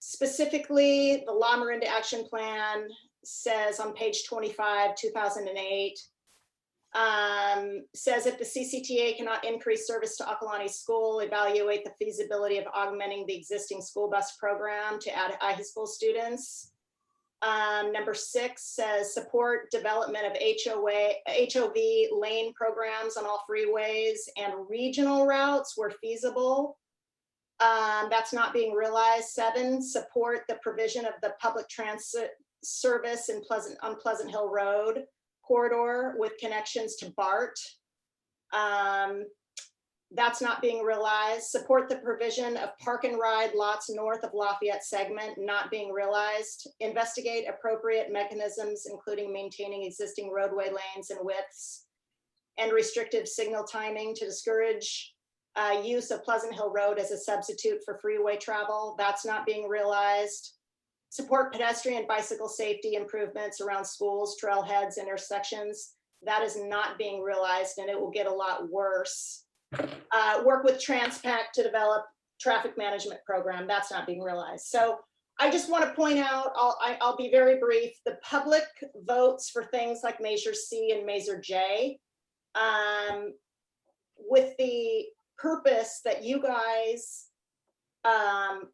Specifically, the La Marinda Action Plan says on page 25, 2008, says if the CCTA cannot increase service to Akalani School, evaluate the feasibility of augmenting the existing school bus program to add high school students. Number 6 says support development of HOV lane programs on all freeways and regional routes where feasible. That's not being realized. 7, support the provision of the public transit service in Pleasant Hill Road corridor with connections to BART. That's not being realized. Support the provision of park and ride lots north of Lafayette segment, not being realized. Investigate appropriate mechanisms, including maintaining existing roadway lanes and widths and restrictive signal timing to discourage use of Pleasant Hill Road as a substitute for freeway travel. That's not being realized. Support pedestrian bicycle safety improvements around schools, trailheads, intersections. That is not being realized, and it will get a lot worse. Work with Transpac to develop traffic management program. That's not being realized. So I just want to point out, I'll be very brief, the public votes for things like Measure C and Measure J with the purpose that you guys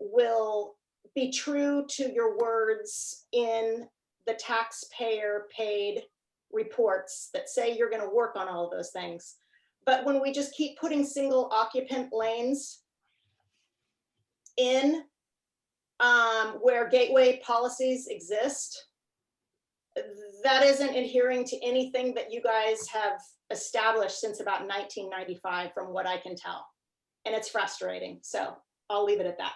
will be true to your words in the taxpayer paid reports that say you're going to work on all of those things. But when we just keep putting single occupant lanes in where gateway policies exist, that isn't adhering to anything that you guys have established since about 1995, from what I can tell. And it's frustrating. So I'll leave it at that.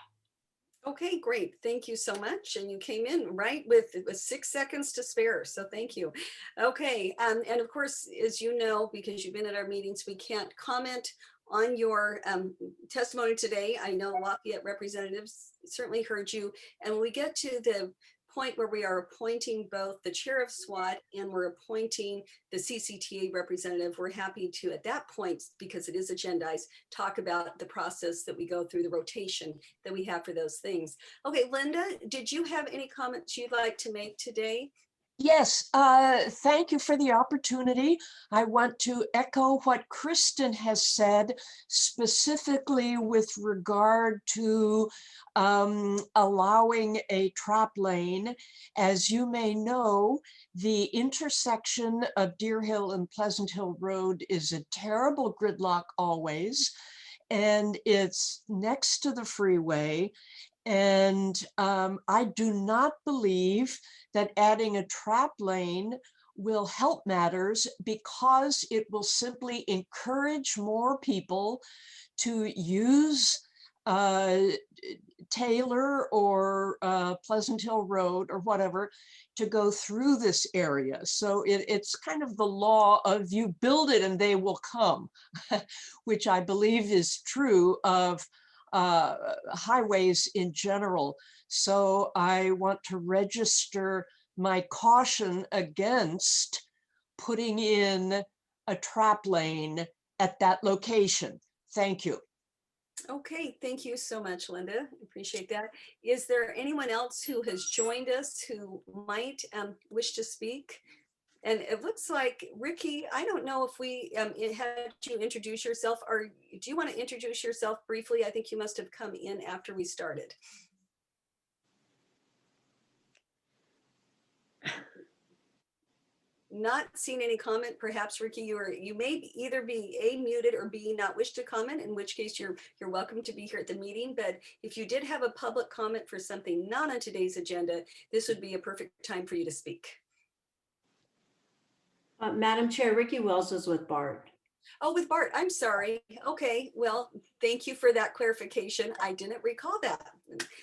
Okay, great. Thank you so much. And you came in right with 6 seconds to spare. So thank you. Okay. And of course, as you know, because you've been at our meetings, we can't comment on your testimony today. I know Lafayette representatives certainly heard you. And when we get to the point where we are appointing both the chair of SWAT and we're appointing the CCTA representative, we're happy to, at that point, because it is agendized, talk about the process that we go through, the rotation that we have for those things. Okay, Linda, did you have any comments you'd like to make today? Yes, thank you for the opportunity. I want to echo what Kristen has said, specifically with regard to allowing a trap lane. As you may know, the intersection of Deer Hill and Pleasant Hill Road is a terrible gridlock always, and it's next to the freeway. And I do not believe that adding a trap lane will help matters, because it will simply encourage more people to use Taylor or Pleasant Hill Road or whatever to go through this area. So it's kind of the law of you build it and they will come, which I believe is true of highways in general. So I want to register my caution against putting in a trap lane at that location. Thank you. Okay, thank you so much, Linda. Appreciate that. Is there anyone else who has joined us who might wish to speak? And it looks like, Ricky, I don't know if we had you introduce yourself, or do you want to introduce yourself briefly? I think you must have come in after we started. Not seeing any comment. Perhaps, Ricky, you may either be A, muted, or B, not wish to comment, in which case you're welcome to be here at the meeting. But if you did have a public comment for something not on today's agenda, this would be a perfect time for you to speak. Madam Chair, Ricky Wells is with BART. Oh, with BART, I'm sorry. Okay, well, thank you for that clarification. I didn't recall that.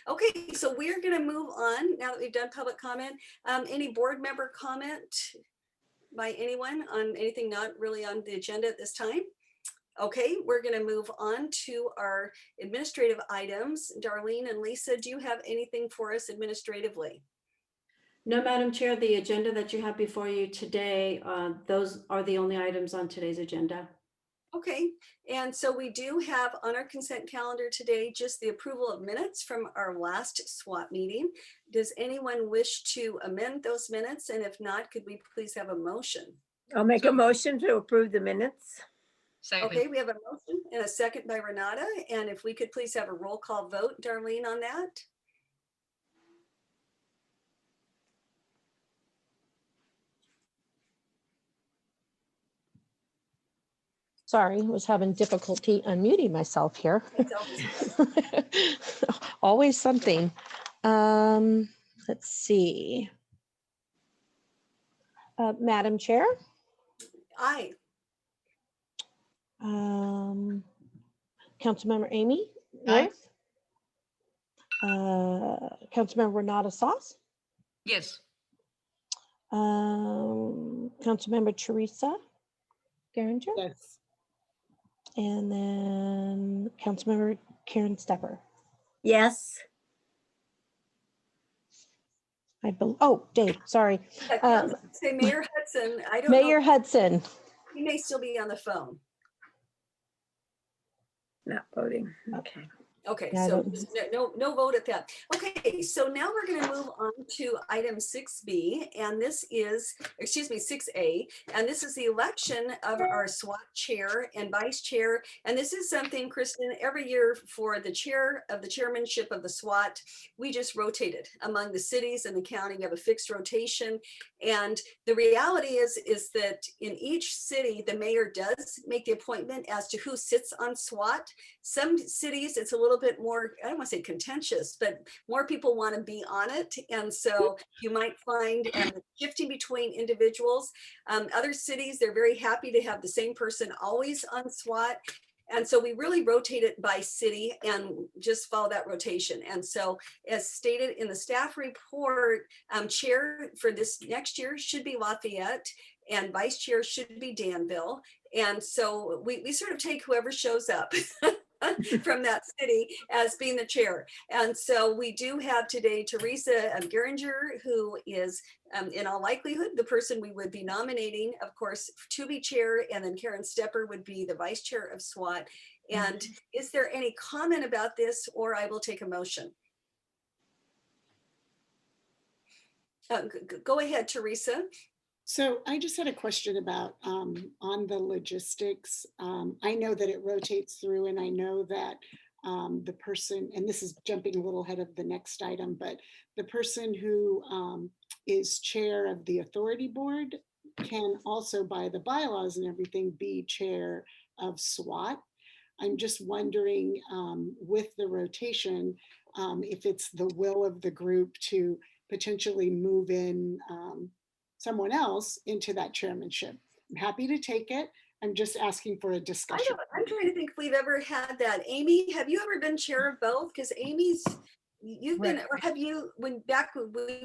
Okay, so we're gonna move on now that we've done public comment. Any board member comment by anyone on anything not really on the agenda at this time? Okay, we're gonna move on to our administrative items. Darlene and Lisa, do you have anything for us administratively? No, Madam Chair, the agenda that you have before you today, those are the only items on today's agenda. Okay, and so we do have on our consent calendar today just the approval of minutes from our last SWAT meeting. Does anyone wish to amend those minutes? And if not, could we please have a motion? I'll make a motion to approve the minutes. Okay, we have a motion and a second by Renata. And if we could please have a roll call vote, Darlene, on that? Sorry, was having difficulty unmuting myself here. That's always- Always something. Let's see. Madam Chair, Aye. Councilmember Amy Aye. Worth, Councilmember Renata Sauce, Yes. Councilmember Teresa Geringer, Yes. and then Councilmember Karen Stepper. Yes. Oh, Dave, sorry. Say Mayor Hudson, I don't Mayor know, Hudson. he may still be on the phone. Not voting. Okay. Okay, Yeah, I so don't- just no vote at that. Okay, so now we're going to move on to item 6B, and this is, excuse me, 6A, and this is the election of our SWAT chair and vice chair. And this is something, Kristen, every year for the chair of the chairmanship of the SWAT, we just rotated among the cities and the county. We have a fixed rotation. And the reality is that in each city, the mayor does make the appointment as to who sits on SWAT. Some cities, it's a little bit more, I don't want to say contentious, but more people want to be on it. And so you might find shifting between individuals. Other cities, they're very happy to have the same person always on SWAT. And so we really rotate it by city and just follow that rotation. And so as stated in the staff report, chair for this next year should be Lafayette and vice chair should be Danville. And so we sort of take whoever shows up from that city as being the chair. And so we do have today Teresa Geringer, who is in all likelihood the person we would be nominating, of course, to be chair, and then Karen Stepper would be the vice chair of SWAT. And is there any comment about this, or I will take a motion? Go ahead, Teresa. So I just had a question about on the logistics. I know that it rotates through, and I know that the person, and this is jumping a little ahead of the next item, but the person who is chair of the authority board can also, by the bylaws and everything, be chair of SWAT. I'm just wondering with the rotation, if it's the will of the group to potentially move in someone else into that chairmanship. I'm happy to take it. I'm just asking for a discussion. I'm trying to think if we've ever had that. Amy, have you ever been chair of both? Because you've been, or have you, when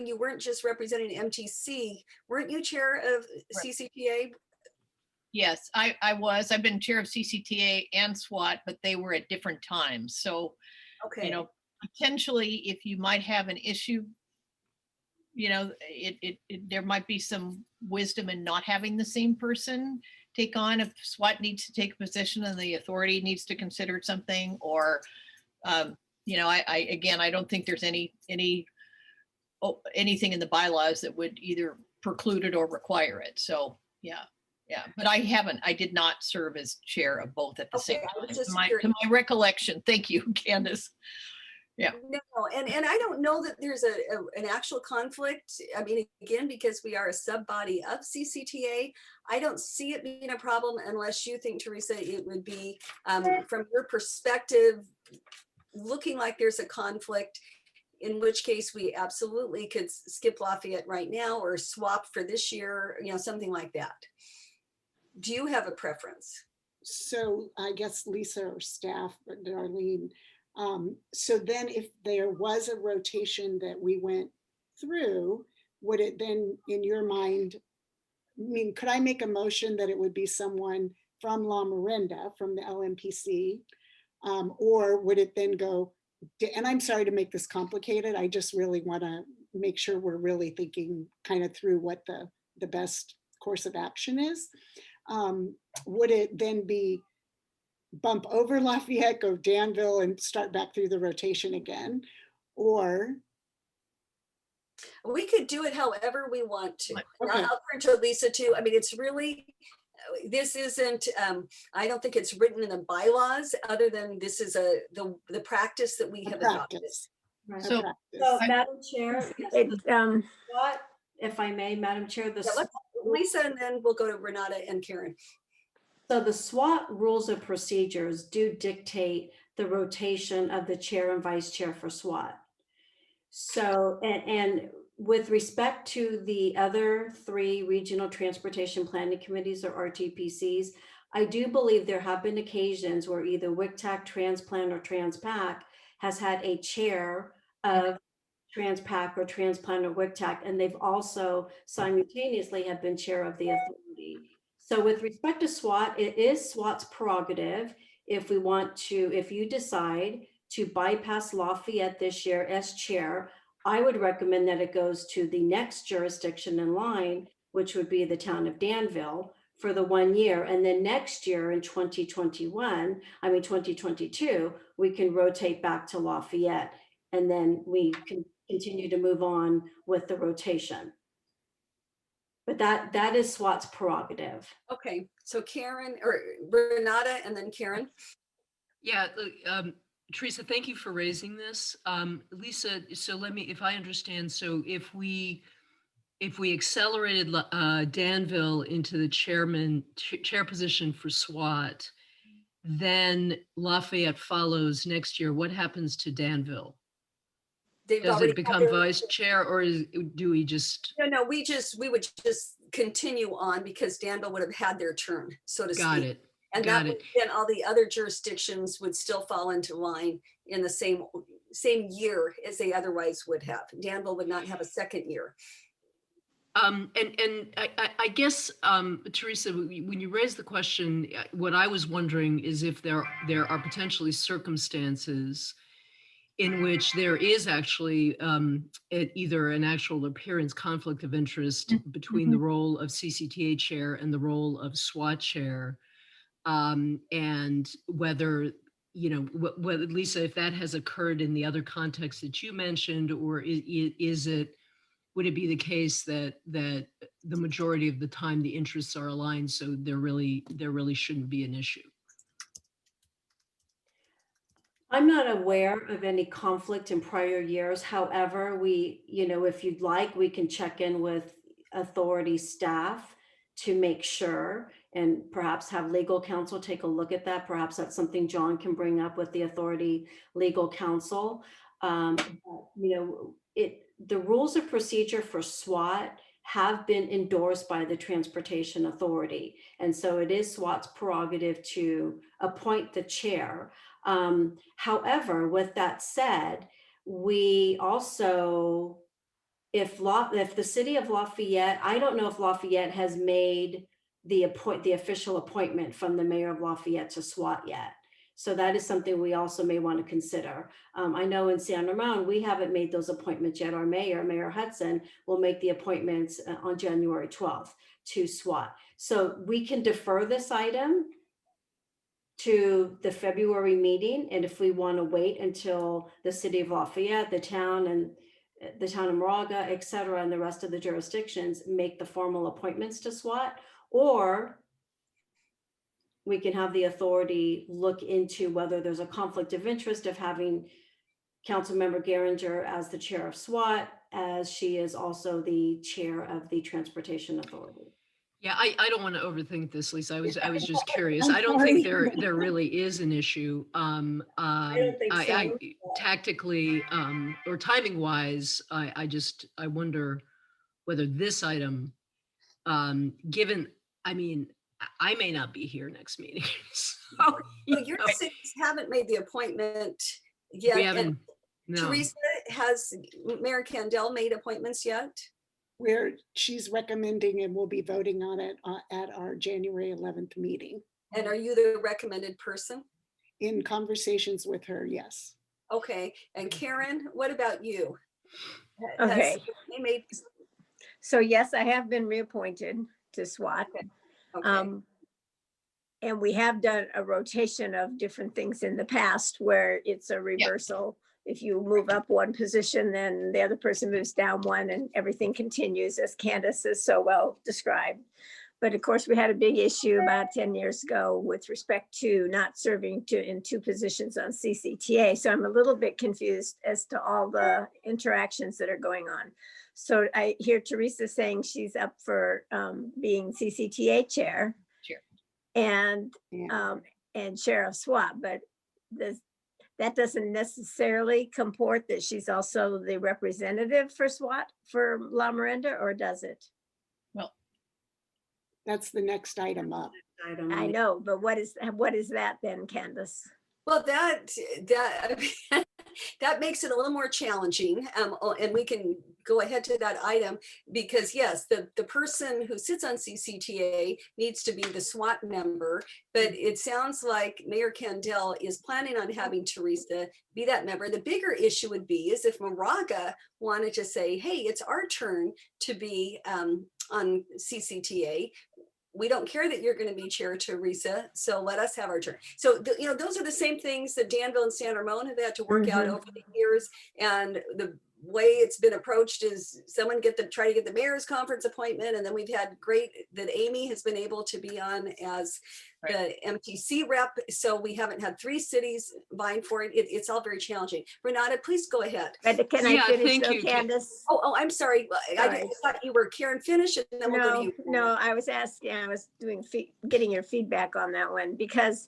you weren't just representing MTC, weren't you chair of CCPA? Yes, I was. I've been chair of CCTA and SWAT, but they were at different times. So, Okay. Potentially if you might have an issue, there might be some wisdom in not having the same person take on if SWAT needs to take a position and the authority needs to consider something, or I don't think there's anything in the bylaws that would either preclude it or require it. So yeah, but I did not serve as chair of both at the same I was time. just To my recollection. Thank you, Candace. Yeah. No, and I don't know that there's an actual conflict. I mean, again, because we are a sub body of CCTA, I don't see it being a problem unless you think, Teresa, it would be from your perspective, looking like there's a conflict, in which case we absolutely could skip Lafayette right now or swap for this year, something like that. Do you have a preference? So I guess Lisa or staff, or Darlene, so then if there was a rotation that we went through, would it then, in your mind, could I make a motion that it would be someone from La Miranda, from the LMPC, or would it then go, and I'm sorry to make this complicated, I just really want to make sure we're really thinking kind of through what the best course of action is. Would it then be bump over Lafayette, go Danville, and start back through the rotation again? Or, We could do it however we want to. And okay, I'll turn to Lisa too. I mean, it's really, this isn't, I don't think it's written in the bylaws, other than this is the practice that we a have adopted. practice. Right. a So- practice. So, I- Madam Chair, yes, It, the SWAT, if I may, Madam Chair, Yeah, let's- Lisa, and then we'll go to Renata and Karen. so the SWAT rules of procedures do dictate the rotation of the chair and vice chair for SWAT. So, and with respect to the other 3 regional transportation planning committees or RTPCs, I do believe there have been occasions where either WICTAC, Transplan, or Transpac has had a chair of Transpac or Transplan or WICTAC, and they've also simultaneously have been chair of the authority. So with respect to SWAT, it is SWAT's prerogative if we want to, if you decide to bypass Lafayette this year as chair, I would recommend that it goes to the next jurisdiction in line, which would be the town of Danville, for the 1 year. And then next year in 2022, we can rotate back to Lafayette. And then we can continue to move on with the rotation. But that is SWAT's prerogative. Okay, so Karen or Renata and then Karen. Yeah, look, Teresa, thank you for raising this. Lisa, so let me, if I understand, so if we accelerated Danville into the chair position for SWAT, then Lafayette follows next year, what happens to Danville? They've Does already it had become their- vice chair, or do we just? No, we would just continue on because Danville would have had their turn, so to speak. Got it. And Got that it. then all the other jurisdictions would still fall into line in the same year as they otherwise would have. Danville would not have a second year. And I guess, Teresa, when you raised the question, what I was wondering is if there are potentially circumstances in which there is actually either an actual appearance conflict of interest between the role of CCTA chair and the role of SWAT chair, and whether, whether, Lisa, if that has occurred in the other contexts that you mentioned, or would it be the case that the majority of the time the interests are aligned, so there really shouldn't be an issue? I'm not aware of any conflict in prior years. However, if you'd like, we can check in with authority staff to make sure, and perhaps have legal counsel take a look at that. Perhaps that's something John can bring up with the authority legal counsel. The rules of procedure for SWAT have been endorsed by the Transportation Authority. And so it is SWAT's prerogative to appoint the chair. However, with that said, we also, if the city of Lafayette, I don't know if Lafayette has made the official appointment from the mayor of Lafayette to SWAT yet. So that is something we also may want to consider. I know in San Ramon, we haven't made those appointments yet. Our Mayor Hudson, will make the appointments on January 12th to SWAT. So we can defer this item to the February meeting. And if we want to wait until the city of Lafayette, the town of Moraga, et cetera, and the rest of the jurisdictions make the formal appointments to SWAT, or we can have the authority look into whether there's a conflict of interest of having Councilmember Geringer as the chair of SWAT, as she is also the chair of the Transportation Authority. Yeah, I don't want to overthink this, Lisa. I was just curious. I don't think there really is an issue. I don't think so. Tactically, or timing wise, I wonder whether this item, given, I may not be here next meeting. So, Well, your cities haven't made the appointment yet. we And haven't, no. Teresa, has Mayor Candell made appointments yet? Where she's recommending, and we'll be voting on it at our January 11th meeting. And are you the recommended person? In conversations with her, yes. Okay, and Karen, what about you? Okay. Has they made, So yes, I have been reappointed to SWAT. okay. Um, And we have done a rotation of different things in the past where it's a reversal. If you move up one position, then the other person moves down one and everything continues, as Candace has so well described. But of course, we had a big issue about 10 years ago with respect to not serving in two positions on CCTA. So I'm a little bit confused as to all the interactions that are going on. So I hear Teresa saying she's up for being CCTA chair. Chair. And Yeah. chair of SWAT, but that doesn't necessarily comport that she's also the representative for SWAT for La Miranda, or does it? Well, That's the next item up. Item. I know, but what is that then, Candace? Well, that that makes it a little more challenging, and we can go ahead to that item because yes, the person who sits on CCTA needs to be the SWAT member, but it sounds like Mayor Kendall is planning on having Teresa be that member. The bigger issue would be is if Moraga wanted to say, hey, it's our turn to be on CCTA. We don't care that you're going to be chair, Teresa, so let us have our turn. So, those are the same things that Danville and San Ramon have had to work out over the years. And the way it's been approached is someone try to get the mayor's conference appointment. And then we've had great that Amy has been able to be on as the MTC rep. So we haven't had 3 cities vying for it. It's all very challenging. Renata, please go ahead. But can I finish thank though, you, Candace? Oh, I'm sorry. I thought you were Karen finish and then we'll go to you. No, I was asking, I was getting your feedback on that one because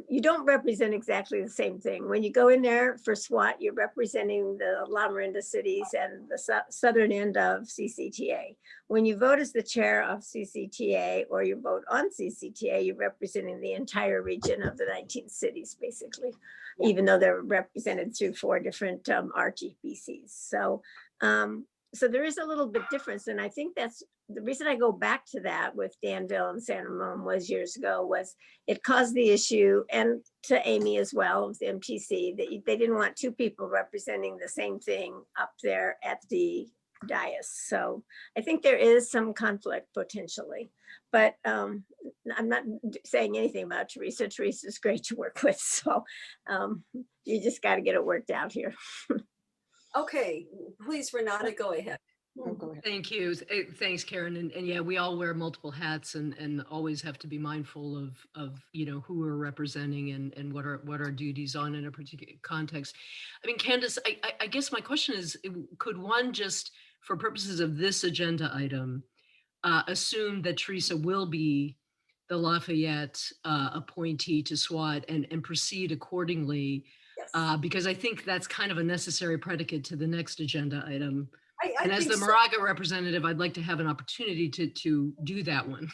you don't represent exactly the same thing. When you go in there for SWAT, you're representing the La Miranda cities and the southern end of CCTA. When you vote as the chair of CCTA or you vote on CCTA, you're representing the entire region of the 19 cities, basically, even though they're represented through 4 different RGBCs. So there is a little bit difference. And I think that's the reason I go back to that with Danville and San Ramon was years ago was it caused the issue, and to Amy as well, with the MTC, that they didn't want 2 people representing the same thing up there at the dais. So I think there is some conflict potentially, but I'm not saying anything about Teresa. Teresa's great to work with. So you just got to get it worked out here. Okay, please, Renata, go ahead. Oh, go ahead. Thank you. Thanks, Karen. And yeah, we all wear multiple hats and always have to be mindful of who we're representing and what our duties on in a particular context. I mean, Candace, I guess my question is, could one just, for purposes of this agenda item, assume that Teresa will be the Lafayette appointee to SWAT and proceed accordingly? Yes. Because I think that's kind of a necessary predicate to the next agenda item. I And as think the so. Moraga representative, I'd like to have an opportunity to do that one.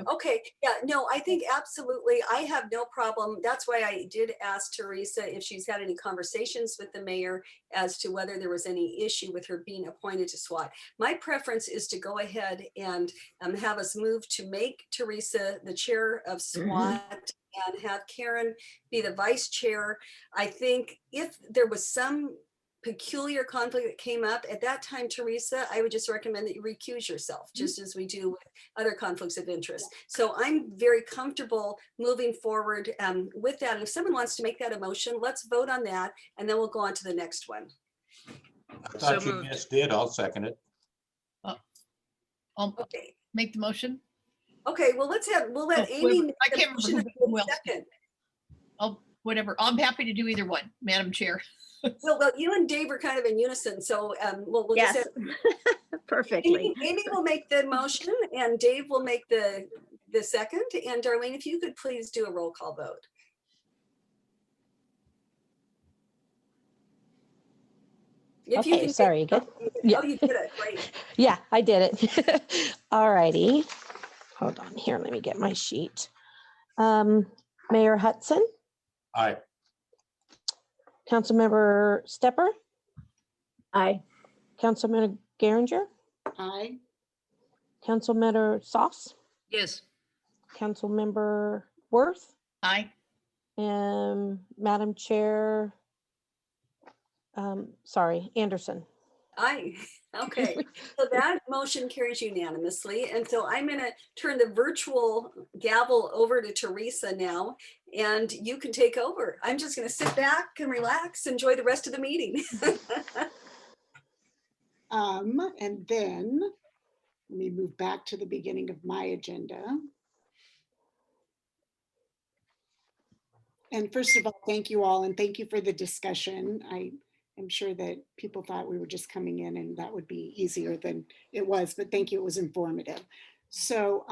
Okay, yeah, no, I think absolutely. I have no problem. That's why I did ask Teresa if she's had any conversations with the mayor as to whether there was any issue with her being appointed to SWAT. My preference is to go ahead and have us move to make Teresa the chair of SWAT and have Karen be the vice chair. I think if there was some peculiar conflict that came up at that time, Teresa, I would just recommend that you recuse yourself, just as we do with other conflicts of interest. So I'm very comfortable moving forward with that. And if someone wants to make that a motion, let's vote on that, and then we'll go on to the next one. I thought So you moved. just did. I'll second it. I'll Okay. make the motion. Okay. Well, we'll let Oh, Amy. whoever- I make the can't remember motion who else. second. I'll whatever. I'm happy to do either one, Madam Chair. Well, you and Dave are kind of in unison, so we'll Yes, just have, perfectly. Amy will make the motion, and Dave will make the second. And Darlene, if you could please do a roll call vote. If you Okay, can sorry, good. Yeah. Oh, you did it. Great. Yeah, I did it. All righty. Hold on here. Let me get my sheet. Mayor Hudson, Aye. Councilmember Stepper, Aye. Councilmember Geringer, Aye. Councilmember Sauce, Yes. Councilmember Worth, Aye. and Madam Chair, sorry, Anderson. Okay, so that motion carries unanimously. And so I'm gonna turn the virtual gavel over to Teresa now, and you can take over. I'm just gonna sit back and relax, enjoy the rest of the meeting. And then let me move back to the beginning of my agenda. And first of all, thank you all, and thank you for the discussion. I am sure that people thought we were just coming in and that would be easier than it was, but thank you, it was informative. So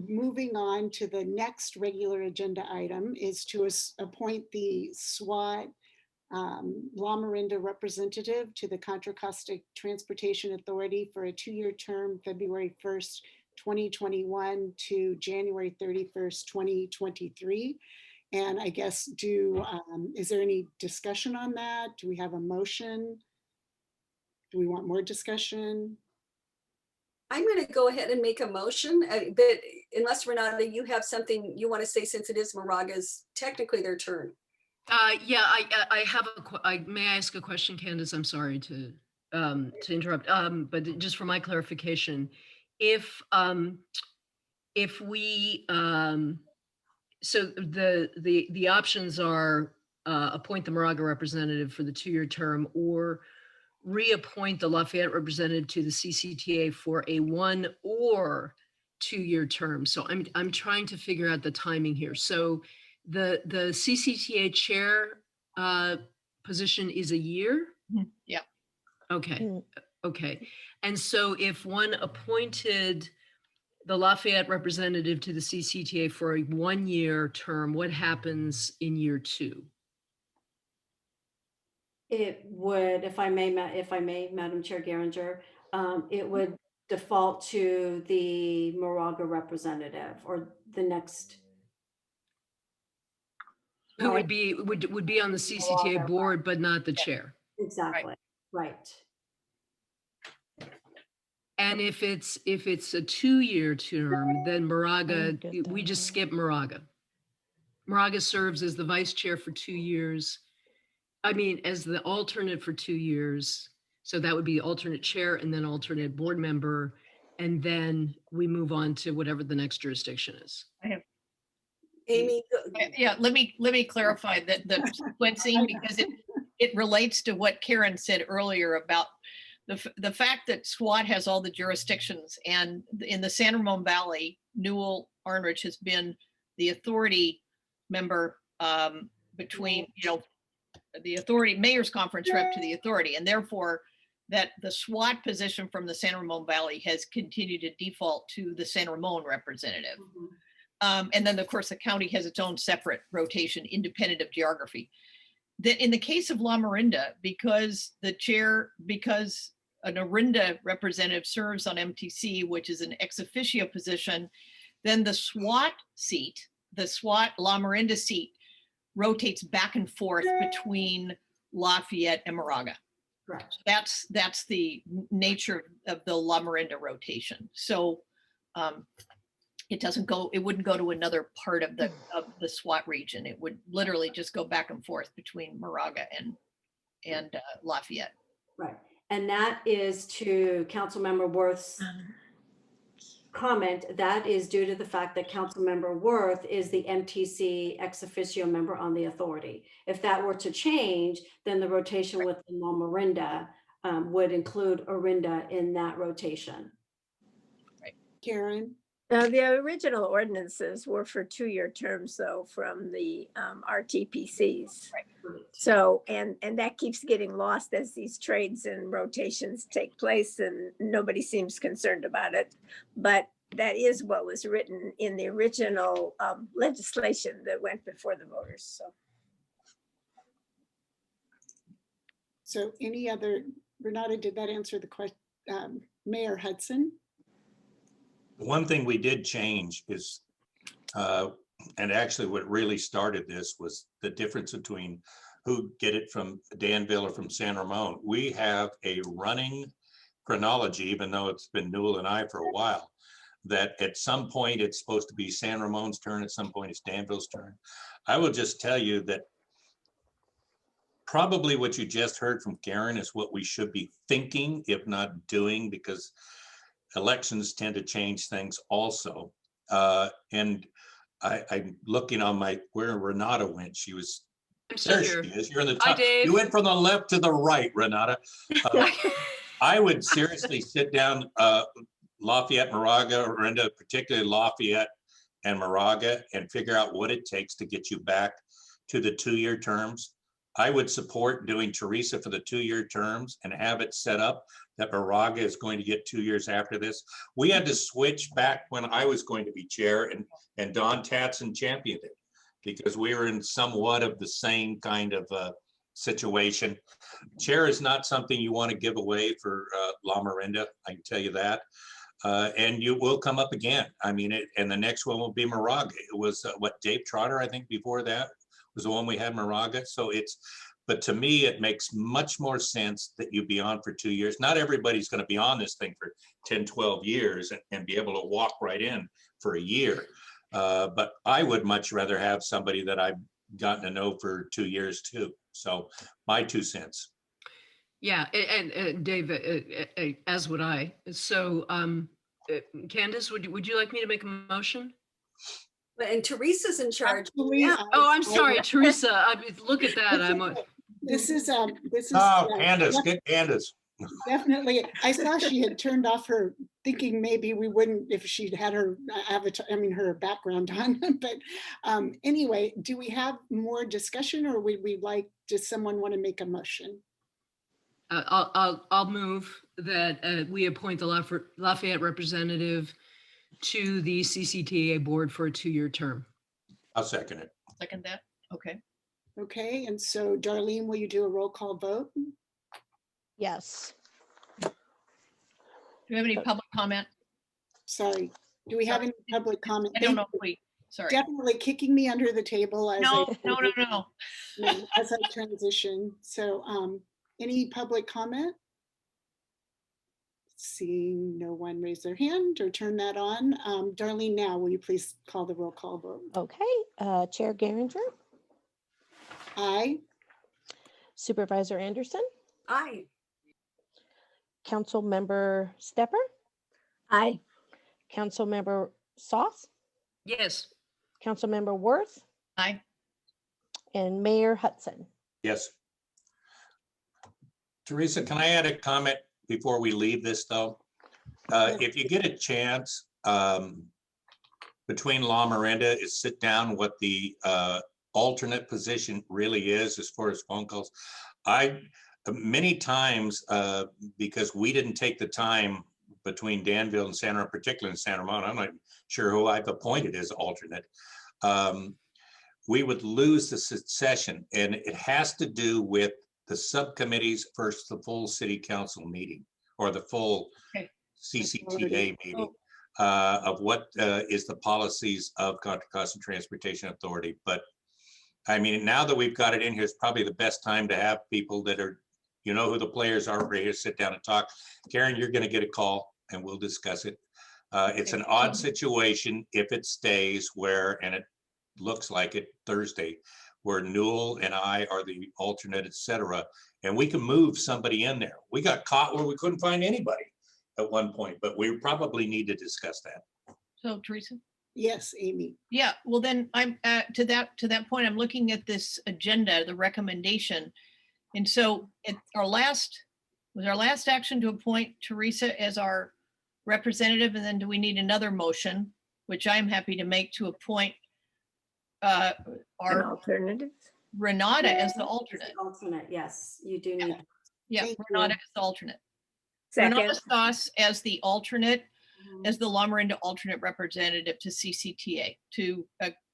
moving on to the next regular agenda item is to appoint the SWAT La Miranda representative to the Contra Costa Transportation Authority for a 2-year term, February 1st, 2021 to January 31st, 2023. And I guess is there any discussion on that? Do we have a motion? Do we want more discussion? I'm going to go ahead and make a motion, but unless Renata, you have something you want to say, since it is Moraga's technically their turn. Yeah, I have may I ask a question, Candace? I'm sorry to interrupt, but just for my clarification, if we so the options are appoint the Moraga representative for the 2-year term, or reappoint the Lafayette representative to the CCTA for a 1 or 2-year term. So I'm trying to figure out the timing here. So the CCTA chair position is a year? Yeah. Okay. Okay. And so if one appointed the Lafayette representative to the CCTA for a 1-year term, what happens in year 2? It would, if I may, Madam Chair Geringer, it would default to the Moraga representative or the next. Who would be on the CCTA board, but not the chair. Exactly, right. And if it's a 2-year term, then Moraga, we just skip Moraga. Moraga serves as the vice chair for 2 years. I mean, as the alternate for 2 years. So that would be alternate chair and then alternate board member. And then we move on to whatever the next jurisdiction is. Amy. Yeah, let me clarify that the sequencing, because it relates to what Karen said earlier about the fact that SWAT has all the jurisdictions, and in the San Ramon Valley, Newell Arnrich has been the authority member between, the authority mayor's conference rep to the authority, and therefore that the SWAT position from the San Ramon Valley has continued to default to the San Ramon representative. And then of course the county has its own separate rotation independent of geography. That in the case of La Miranda, because an Orinda representative serves on MTC, which is an ex officio position, then the SWAT seat, the SWAT La Miranda seat, rotates back and forth between Lafayette and Moraga. Correct. That's the nature of the La Miranda rotation. So it wouldn't go to another part of the SWAT region. It would literally just go back and forth between Moraga and Lafayette. Right. And that is to Councilmember Worth's comment. That is due to the fact that Councilmember Worth is the MTC ex officio member on the authority. If that were to change, then the rotation with La Miranda would include Orinda in that rotation. Right. Karen? The original ordinances were for 2-year terms, though, from the RTPCs. Right. So, and that keeps getting lost as these trades and rotations take place, and nobody seems concerned about it. But that is what was written in the original legislation that went before the voters. So any other, Renata, did that answer the question? Mayor Hudson? The one thing we did change is, and actually what really started this was the difference between who get it from Danville or from San Ramon. We have a running chronology, even though it's been Newell and I for a while, that at some point it's supposed to be San Ramon's turn, at some point it's Danville's turn. I will just tell you that probably what you just heard from Karen is what we should be thinking, if not doing, because elections tend to change things also. And I'm looking on where Renata went. She was, I'm still there here. she is. You're in the Hi, top. Dave. You went from the left to the right, Renata. I would seriously sit down, Lafayette, Moraga, Orinda, particularly Lafayette and Moraga, and figure out what it takes to get you back to the 2-year terms. I would support doing Teresa for the 2-year terms and have it set up that Moraga is going to get 2 years after this. We had to switch back when I was going to be chair, and Don Tatson championed it because we were in somewhat of the same kind of situation. Chair is not something you want to give away for La Miranda, I can tell you that. And you will come up again. I mean, and the next one will be Moraga. It was what, Dave Trotter, I think before that was the one we had, Moraga. So but to me, it makes much more sense that you be on for 2 years. Not everybody's going to be on this thing for 10, 12 years and be able to walk right in for a year. But I would much rather have somebody that I've gotten to know for 2 years too. So my 2 cents. Yeah, and Dave, as would I. So Candace, would you like me to make a motion? And Teresa's in charge. Actually, Yeah. Oh, I'm sorry, Teresa. Look at that. This is Oh, Candace, get Candace. definitely, I saw she had turned off her, thinking maybe we wouldn't if she'd had her avatar, I mean, her background on. But anyway, do we have more discussion, or would we like, does someone want to make a motion? I'll move that we appoint the Lafayette representative to the CCTA board for a 2-year term. I'll second it. Second that. Okay. Okay, and so Darlene, will you do a roll call vote? Yes. Do we have any public comment? Sorry, do we have any public comment? I don't know if we, sorry. Definitely kicking me under the table as No, no, as I transition. So any public comment? Seeing no one raise their hand or turn that on. Darlene, now will you please call the roll call vote? Okay, Chair Garinger, Aye. Supervisor Anderson, Aye. Council Member Stepper, Aye. Council Member Sauce, Yes. Council Member Worth, Aye. and Mayor Hudson. Yes. Teresa, can I add a comment before we leave this though? If you get a chance, between La Miranda is sit down what the alternate position really is as far as phone calls. Many times, because we didn't take the time between Danville and Santa, particularly in Santa Ramon, I'm not sure who I've appointed as alternate. We would lose the succession, and it has to do with the subcommittees versus the full city council meeting or the full CCTA meeting of what is the policies of Contra Costa Transportation Authority. But I mean, now that we've got it in here, it's probably the best time to have people that are, you know, who the players are, ready to sit down and talk. Karen, you're going to get a call and we'll discuss it. It's an odd situation if it stays where, and it looks like it Thursday, where Newell and I are the alternate, et cetera, and we can move somebody in there. We got caught where we couldn't find anybody at one point, but we probably need to discuss that. So Teresa? Yes, Amy. Yeah, well then I'm to that point, I'm looking at this agenda, the recommendation. And so our last action to appoint Teresa as our representative, and then do we need another motion, which I'm happy to make, to appoint An our alternative. Renata as the alternate. Alternate, yes, you do need. Yeah, Thank Renata you. as the alternate. Second. Renata Stoss as the alternate, as the La Miranda alternate representative to CCTA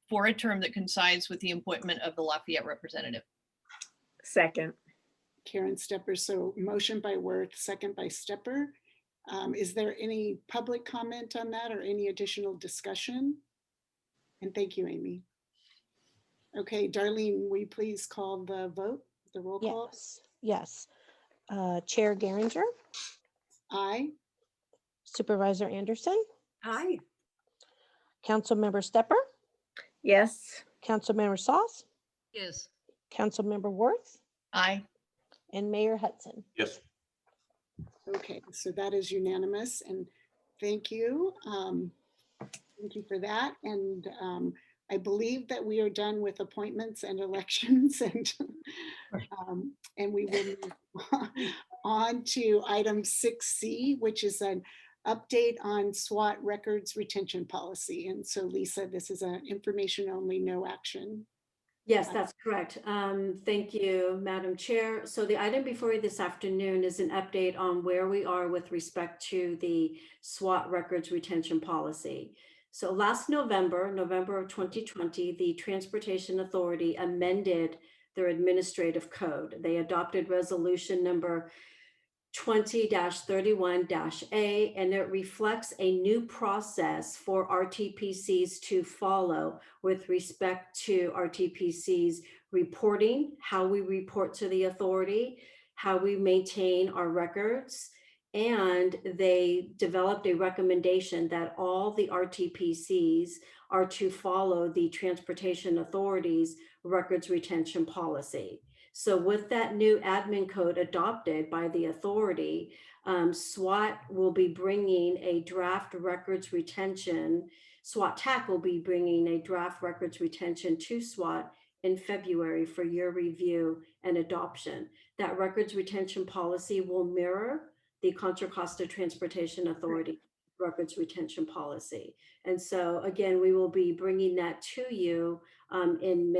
for a term that coincides with the appointment of the Lafayette representative. Second. Karen Stepper. So motion by Worth, second by Stepper. Is there any public comment on that or any additional discussion? And thank you, Amy. Okay, Darlene, will you please call the vote, the roll call? Yes. Chair Garinger, Aye. Supervisor Anderson, Aye. Council Member Stepper, Yes. Council Member Sauce, Yes. Council Member Worth, Aye. and Mayor Hudson. Yes. Okay, so that is unanimous, and thank you. Thank you for that. And I believe that we are done with appointments and elections, and we will move on to item 6C, which is an update on SWAT records retention policy. And so Lisa, this is an information only, no action. Yes, that's correct. Thank you, Madam Chair. So the item before you this afternoon is an update on where we are with respect to the SWAT records retention policy. So last November of 2020, the Transportation Authority amended their administrative code. They adopted resolution number 20-31-A, and it reflects a new process for RTPCs to follow with respect to RTPCs reporting, how we report to the authority, how we maintain our records. And they developed a recommendation that all the RTPCs are to follow the Transportation Authority's records retention policy. So with that new admin code adopted by the authority, SWAT will be bringing a draft records retention, SWAT TAC will be bringing a draft records retention to SWAT in February for your review and adoption. That records retention policy will mirror the Contra Costa Transportation Authority records retention policy. And so again, we will be bringing that to you in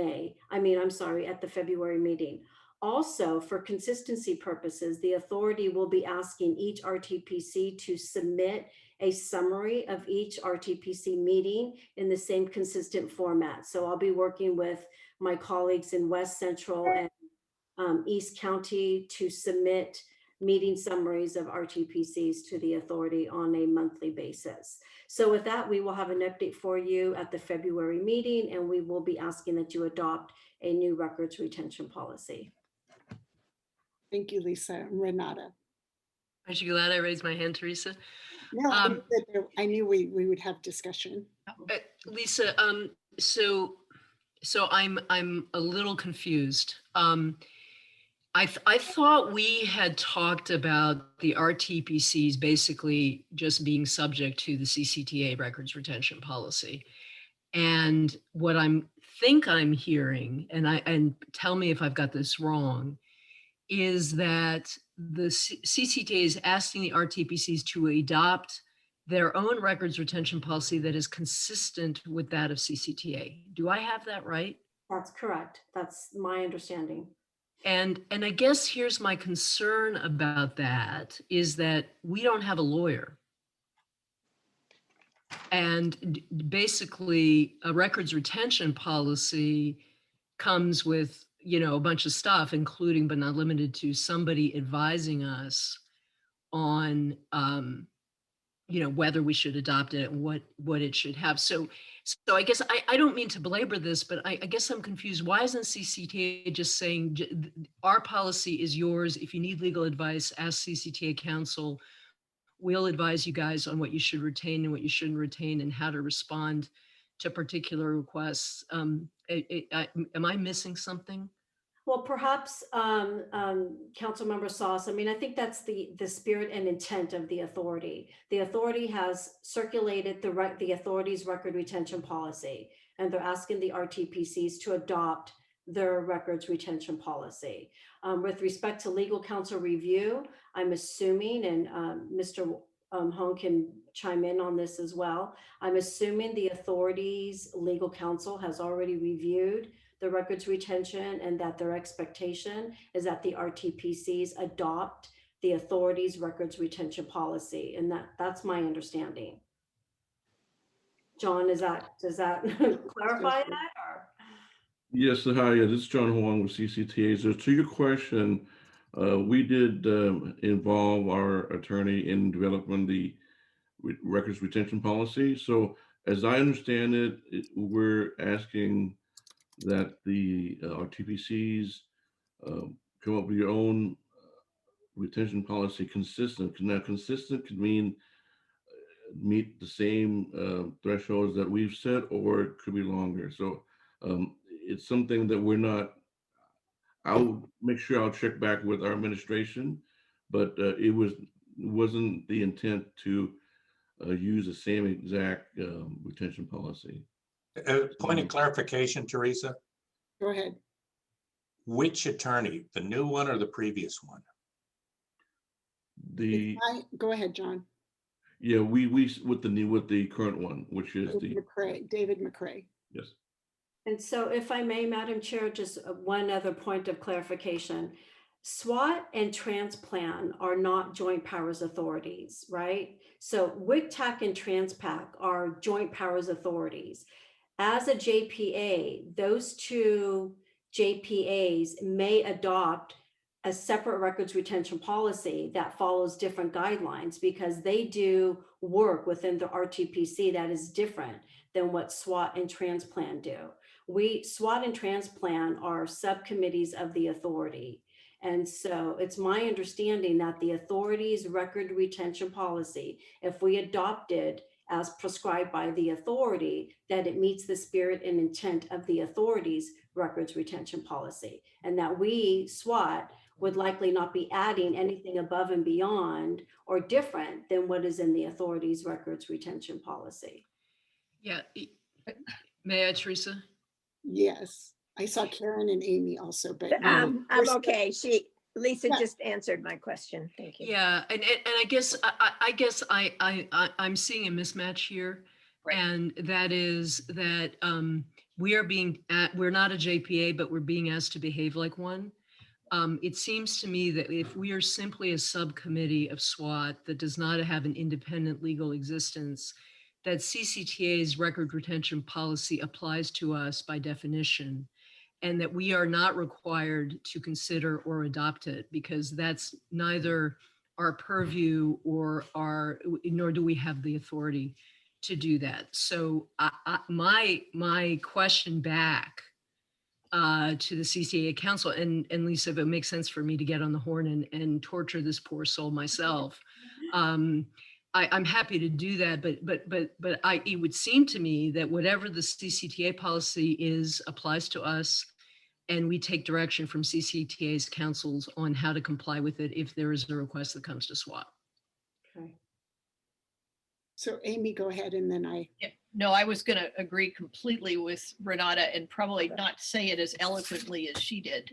at the February meeting. Also, for consistency purposes, the authority will be asking each RTPC to submit a summary of each RTPC meeting in the same consistent format. So I'll be working with my colleagues in West Central and East County to submit meeting summaries of RTPCs to the authority on a monthly basis. So with that, we will have an update for you at the February meeting, and we will be asking that you adopt a new records retention policy. Thank you, Lisa. Renata. Aren't you glad I raised my hand, Teresa? No, I knew we would have discussion. Lisa, so I'm a little confused. I thought we had talked about the RTPCs basically just being subject to the CCTA records retention policy. And what I'm hearing, and tell me if I've got this wrong, is that the CCTA is asking the RTPCs to adopt their own records retention policy that is consistent with that of CCTA. Do I have that right? That's correct. That's my understanding. And I guess here's my concern about that is that we don't have a lawyer. And basically a records retention policy comes with, a bunch of stuff, including but not limited to somebody advising us on, whether we should adopt it and what it should have. So I guess I don't mean to belabor this, but I guess I'm confused. Why isn't CCTA just saying our policy is yours? If you need legal advice, ask CCTA counsel. We'll advise you guys on what you should retain and what you shouldn't retain and how to respond to particular requests. Am I missing something? Well, perhaps Councilmember Sauce, I think that's the spirit and intent of the authority. The authority has circulated the authority's record retention policy, and they're asking the RTPCs to adopt their records retention policy. With respect to legal counsel review, I'm assuming, and Mr. Hone can chime in on this as well, I'm assuming the authority's legal counsel has already reviewed the records retention and that their expectation is that the RTPCs adopt the authority's records retention policy. And that's my understanding. John, does that clarify that? Or? Yes, hi, this is John Huang with CCTA. So to your question, we did involve our attorney in developing the records retention policy. So as I understand it, we're asking that the RTPCs come up with your own retention policy consistent. Now, consistent could mean meet the same thresholds that we've set, or it could be longer. So it's something that I'll make sure I'll check back with our administration, but wasn't the intent to use the same exact retention policy. Point of clarification, Teresa, Go ahead. which attorney, the new one or the previous one? Go ahead, John. Yeah, we with the current one, which is David McCray. Yes. And so if I may, Madam Chair, just one other point of clarification. SWAT and Transplan are not joint powers authorities, right? So WICTAC and Transpac are joint powers authorities. As a JPA, those two JPAs may adopt a separate records retention policy that follows different guidelines because they do work within the RTPC that is different than what SWAT and Transplan do. SWAT and Transplan are subcommittees of the authority. And so it's my understanding that the authority's record retention policy, if we adopted as prescribed by the authority, that it meets the spirit and intent of the authority's records retention policy. And that we, SWAT, would likely not be adding anything above and beyond or different than what is in the authority's records retention policy. Yeah. May I, Teresa? Yes. I saw Karen and Amy also, but I'm okay. Lisa just answered my question. Thank you. Yeah, and I guess I'm seeing a mismatch here, Right. and that is that we're not a JPA, but we're being asked to behave like one. It seems to me that if we are simply a subcommittee of SWAT that does not have an independent legal existence, that CCTA's record retention policy applies to us by definition, and that we are not required to consider or adopt it because that's neither our purview nor do we have the authority to do that. So my question back to the CCA Council, and Lisa, if it makes sense for me to get on the horn and torture this poor soul myself, I'm happy to do that, but it would seem to me that whatever the CCTA policy is applies to us, and we take direction from CCTA's councils on how to comply with it if there is a request that comes to SWAT. Okay. So Amy, go ahead, and then I. Yeah, no, I was going to agree completely with Renata and probably not say it as eloquently as she did.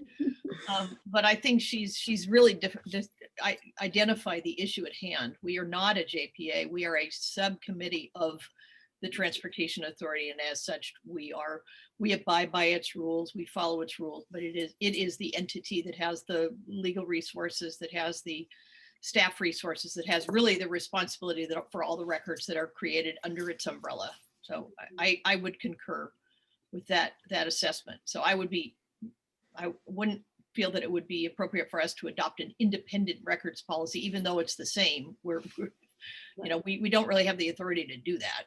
But I think she's really identify the issue at hand. We are not a JPA. We are a subcommittee of the Transportation Authority, and as such, we abide by its rules. We follow its rules, but it is the entity that has the legal resources, that has the staff resources, that has really the responsibility for all the records that are created under its umbrella. So I would concur with that assessment. So I wouldn't feel that it would be appropriate for us to adopt an independent records policy, even though it's the same. We don't really have the authority to do that.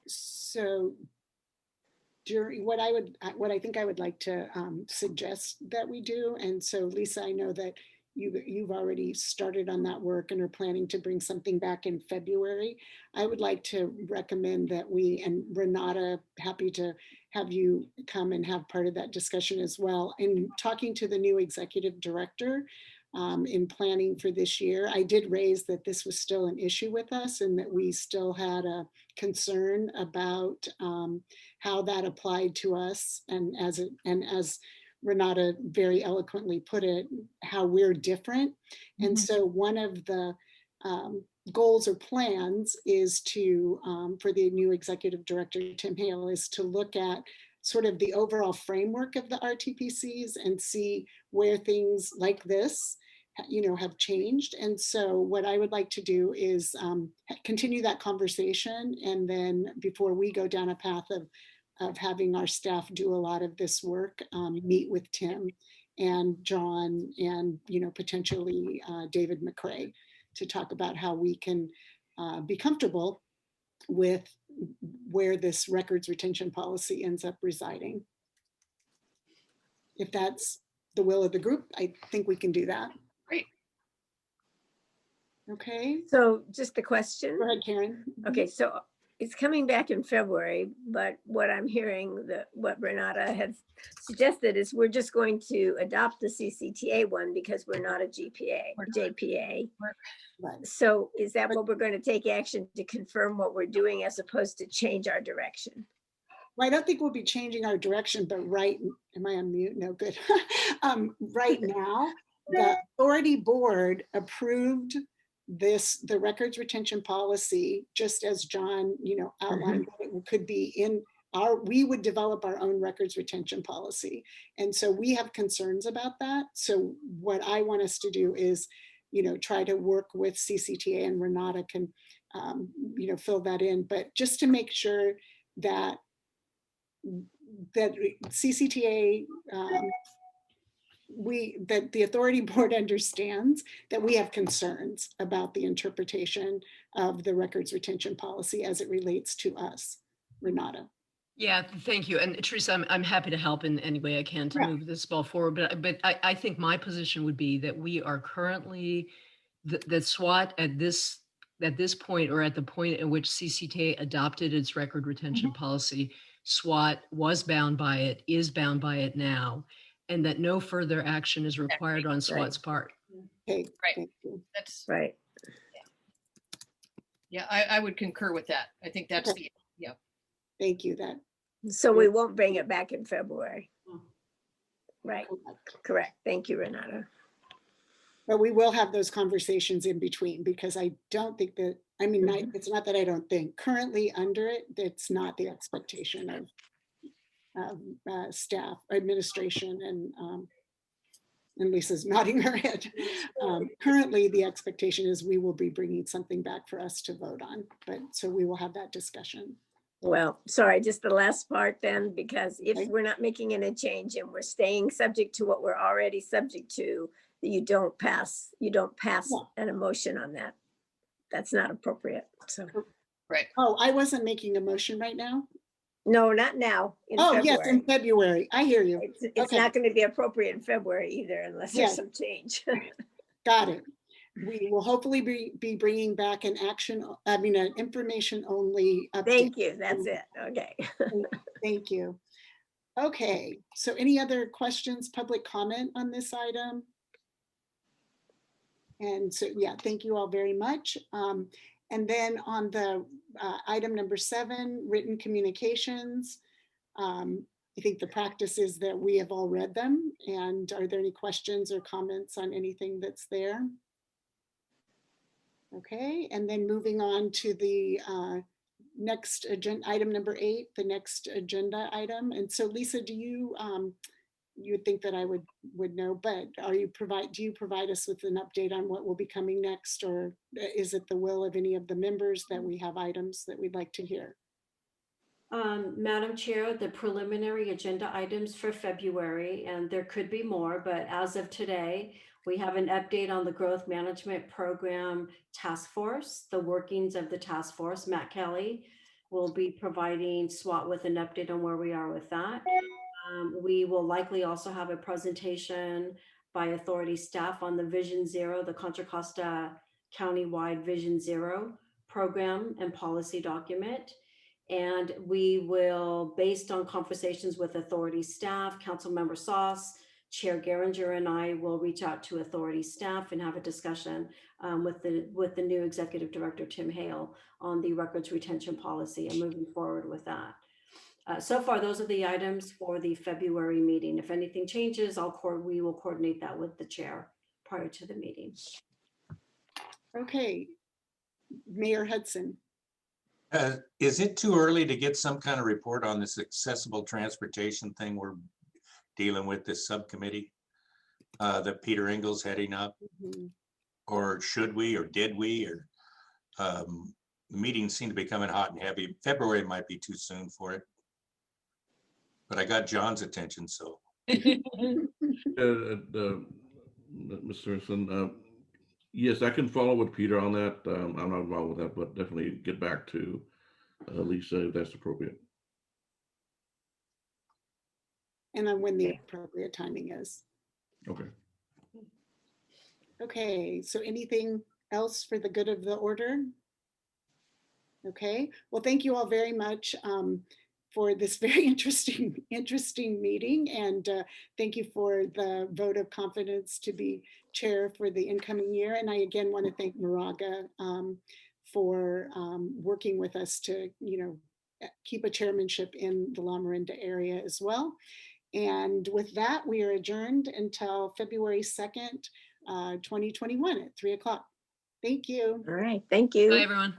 So during what I think I would like to suggest that we do, and so Lisa, I know that you've already started on that work and are planning to bring something back in February. I would like to recommend that and Renata, happy to have you come and have part of that discussion as well. In talking to the new executive director in planning for this year, I did raise that this was still an issue with us and that we still had a concern about how that applied to us, and as Renata very eloquently put it, how we're different. And so one of the goals or plans is to, for the new executive director, Tim Hale, is to look at sort of the overall framework of the RTPCs and see where things like this, have changed. And so what I would like to do is continue that conversation. And then before we go down a path of having our staff do a lot of this work, meet with Tim and John and, potentially David McCray to talk about how we can be comfortable with where this records retention policy ends up residing. If that's the will of the group, I think we can do that. Great. Okay. So just a question. Go ahead, Karen. Okay, so it's coming back in February, but what I'm hearing, what Renata has suggested is we're just going to adopt the CCTA one because we're not a JPA. Right. So is that what we're going to take action to confirm what we're doing as opposed to change our direction? Well, I don't think we'll be changing our direction, but am I on mute? No, good. Right now, the authority board approved the records retention policy, just as John, outlined that it could be we would develop our own records retention policy. And so we have concerns about that. So what I want us to do is, try to work with CCTA, and Renata can, fill that in, but just to make sure that CCTA, that the authority board understands that we have concerns about the interpretation of the records retention policy as it relates to us. Renata. Yeah, thank you. And Teresa, I'm happy to help in any way I can to move this ball forward. But I think my position would be that we are currently, the SWAT at this point, or at the point at which CCTA adopted its record retention policy, SWAT was bound by it, is bound by it now, and that no further action is required on SWAT's part. Okay, Right. thank you. That's Right. Yeah, I would concur with that. I think that's Okay. Thank you. So we won't bring it back in February. Right. Correct. Thank you, Renata. But we will have those conversations in between, because I don't think that, it's not that I don't think, currently under it, that's not the expectation of staff, administration, and Lisa's nodding her head. Currently, the expectation is we will be bringing something back for us to vote on, so we will have that discussion. Well, sorry, just the last part then, because if Okay. we're not making any change and we're staying subject to what we're already subject to, you don't pass an emotion on that. That's not appropriate. So, right. Oh, I wasn't making a motion right now. no, not now. In Oh, February. yes, in February. I hear you. It's Okay. not going to be appropriate in February either, unless there's Yes. some change. Got it. We will hopefully be bringing back an information only update. Thank you. That's it. Okay. Thank you. Okay, so any other questions, public comment on this item? And so, yeah, thank you all very much. And then on the item number 7, written communications, I think the practice is that we have all read them. And are there any questions or comments on anything that's there? Okay, and then moving on to the next agenda, item number 8, the next agenda item. And so Lisa, do you, you would think that I would know, but do you provide us with an update on what will be coming next, or is it the will of any of the members that we have items that we'd like to hear? Madam Chair, the preliminary agenda items for February, and there could be more, but as of today, we have an update on the Growth Management Program Task Force, the workings of the task force. Matt Kelly will be providing SWAT with an update on where we are with that. We will likely also have a presentation by authority staff on the Vision Zero, the Contra Costa Countywide Vision Zero program and policy document. And we will, based on conversations with authority staff, Councilmember Sauce, Chair Geringer, and I will reach out to authority staff and have a discussion with the new Executive Director, Tim Hale, on the records retention policy and moving forward with that. So far, those are the items for the February meeting. If anything changes, we will coordinate that with the chair prior to the meeting. Okay, Mayor Hudson. Is it too early to get some kind of report on this accessible transportation thing we're dealing with, this subcommittee that Peter Engel's heading up? Or should we, or did we, or meetings seem to be coming hot and heavy. February might be too soon for it. But I got John's attention, so. Mr. Harrison, yes, I can follow with Peter on that. I'm not involved with that, but definitely get back to Lisa if that's appropriate. And then when the appropriate timing is. Okay. Okay, so anything else for the good of the order? Okay, well, thank you all very much for this very interesting meeting. And thank you for the vote of confidence to be chair for the incoming year. And I again want to thank Moraga for working with us to, keep a chairmanship in the La Miranda area as well. And with that, we are adjourned until February 2nd, 2021 at 3 o'clock. Thank you. All right, thank Bye, you. everyone.